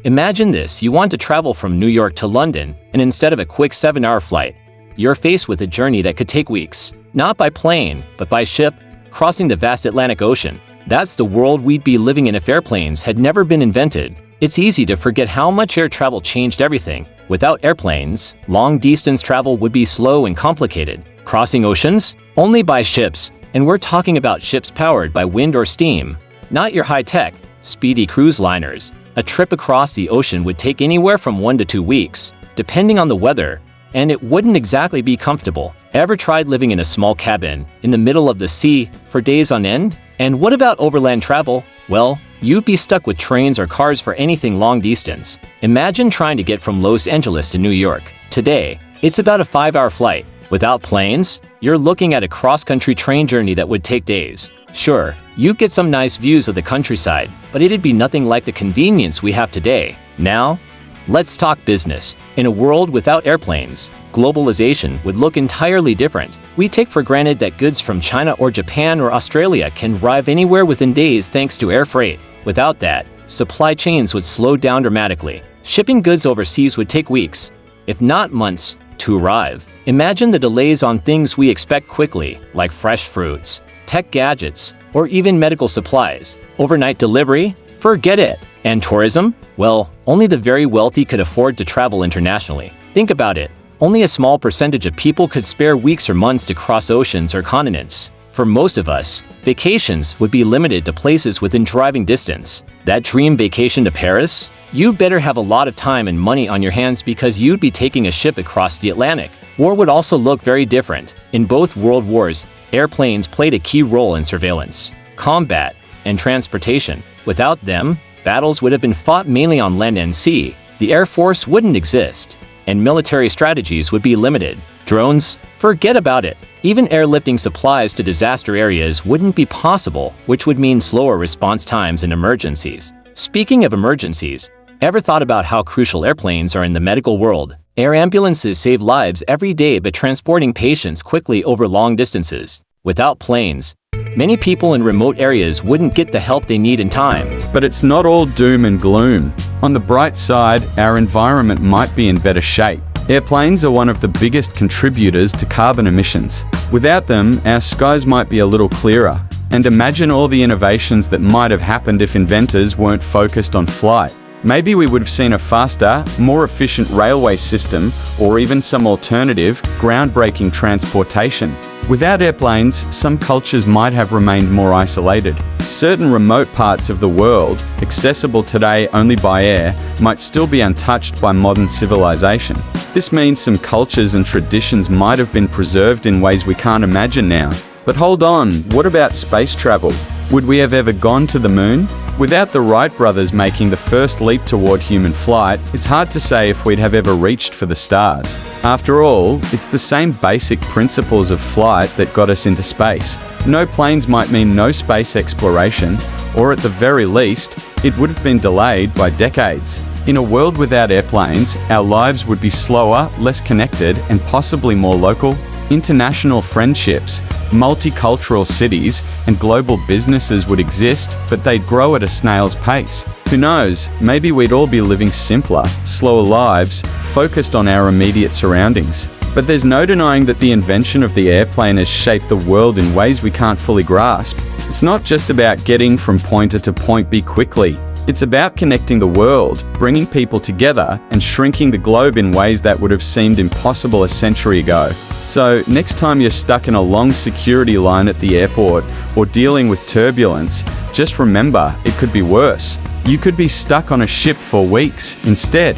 Imagine this, you want to travel from New York to London, and instead of a quick 7-hour flight, you're faced with a journey that could take weeks. Not by plane, but by ship, crossing the vast Atlantic Ocean. That's the world we'd be living in if airplanes had never been invented. It's easy to forget how much air travel changed everything. Without airplanes, long-distance travel would be slow and complicated. Crossing oceans? Only by ships, and we're talking about ships powered by wind or steam. Not your high-tech, speedy cruise liners. A trip across the ocean would take anywhere from 1 to 2 weeks, depending on the weather, and it wouldn't exactly be comfortable. Ever tried living in a small cabin in the middle of the sea for days on end? And what about overland travel? Well, you'd be stuck with trains or cars for anything long distance. Imagine trying to get from Los Angeles to New York. Today, it's about a 5-hour flight. Without planes, you're looking at a cross-country train journey that would take days. Sure, you'd get some nice views of the countryside, but it'd be nothing like the convenience we have today. Now, let's talk business. In a world without airplanes, globalization would look entirely different. We take for granted that goods from China or Japan or Australia can arrive anywhere within days thanks to air freight. Without that, supply chains would slow down dramatically. Shipping goods overseas would take weeks, if not months, to arrive. Imagine the delays on things we expect quickly, like fresh fruits, tech gadgets, or even medical supplies. Overnight delivery? Forget it. And tourism? Well, only the very wealthy could afford to travel internationally. Think about it. Only a small percentage of people could spare weeks or months to cross oceans or continents. For most of us, vacations would be limited to places within driving distance. That dream vacation to Paris? You'd better have a lot of time and money on your hands because you'd be taking a ship across the Atlantic. War would also look very different. In both world wars, airplanes played a key role in surveillance, combat, and transportation. Without them, battles would have been fought mainly on land and sea. The Air Force wouldn't exist, and military strategies would be limited. Drones? Forget about it. Even airlifting supplies to disaster areas wouldn't be possible, which would mean slower response times in emergencies. Speaking of emergencies, ever thought about how crucial airplanes are in the medical world? Air ambulances save lives every day by transporting patients quickly over long distances. Without planes, many people in remote areas wouldn't get the help they need in time. But it's not all doom and gloom. On the bright side, our environment might be in better shape. Airplanes are one of the biggest contributors to carbon emissions. Without them, our skies might be a little clearer. And imagine all the innovations that might have happened if inventors weren't focused on flight. Maybe we would have seen a faster, more efficient railway system, or even some alternative, groundbreaking transportation. Without airplanes, some cultures might have remained more isolated. Certain remote parts of the world, accessible today only by air, might still be untouched by modern civilization. This means some cultures and traditions might have been preserved in ways we can't imagine now. But hold on, what about space travel? Would we have ever gone to the moon? Without the Wright brothers making the first leap toward human flight, it's hard to say if we'd have ever reached for the stars. After all, it's the same basic principles of flight that got us into space. No planes might mean no space exploration, or at the very least, it would have been delayed by decades. In a world without airplanes, our lives would be slower, less connected, and possibly more local. International friendships, multicultural cities, and global businesses would exist, but they'd grow at a snail's pace. Who knows, maybe we'd all be living simpler, slower lives, focused on our immediate surroundings. But there's no denying that the invention of the airplane has shaped the world in ways we can't fully grasp. It's not just about getting from point A to point B quickly. It's about connecting the world, bringing people together, and shrinking the globe in ways that would have seemed impossible a century ago. So, next time you're stuck in a long security line at the airport or dealing with turbulence, just remember, it could be worse. You could be stuck on a ship for weeks instead.